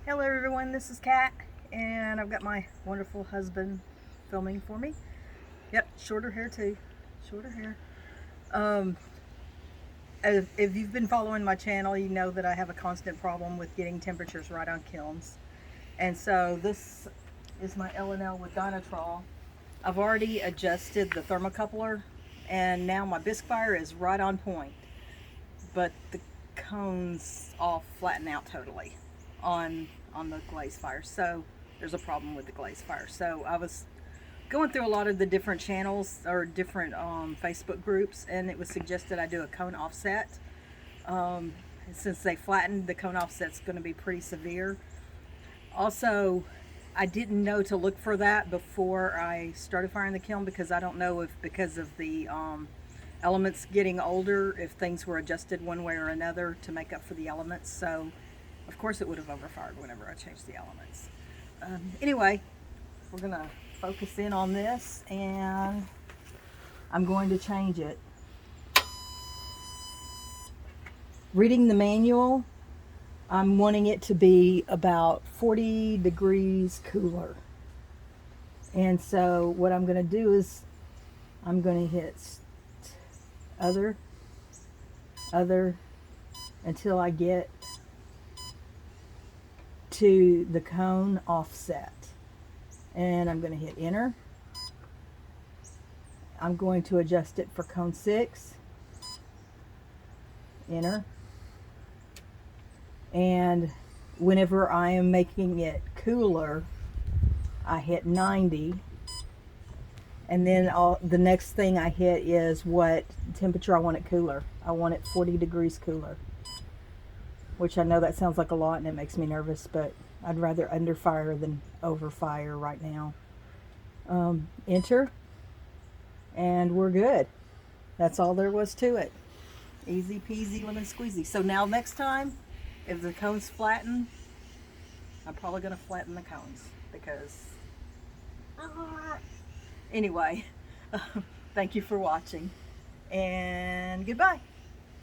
Hello everyone, this is Kat, and I've got my wonderful husband filming for me. Yep, shorter hair too, shorter hair. Um, if you've been following my channel, you know that I have a constant problem with getting temperatures right on kilns. And so this is my L&L with Dynatrol. I've already adjusted the thermocoupler, and now my bisque fire is right on point. But the cones all flatten out totally on the glaze fire, so there's a problem with the glaze fire. So I was going through a lot of the different channels or different Facebook groups, and it was suggested I do a cone offset. Since they flattened, the cone offset's going to be pretty severe. Also, I didn't know to look for that before I started firing the kiln, because I don't know if, because of the elements getting older, if things were adjusted one way or another to make up for the elements. So of course it would have overfired whenever I changed the elements. Anyway, we're gonna focus in on this, and I'm going to change it. Reading the manual, I'm wanting it to be about 40 degrees cooler. And so what I'm going to do is I'm going to hit other, until I get to the cone offset. And I'm going to hit enter. I'm going to adjust it for cone 6. Enter. And whenever I am making it cooler, I hit 90. And then the next thing I hit is what temperature I want it cooler. I want it 40 degrees cooler. Which I know that sounds like a lot and it makes me nervous, but I'd rather underfire than overfire right now. Enter. And we're good. That's all there was to it. Easy peasy lemon squeezy. So now next time, if the cones flatten, I'm probably going to flatten the cones, because anyway, thank you for watching, and goodbye.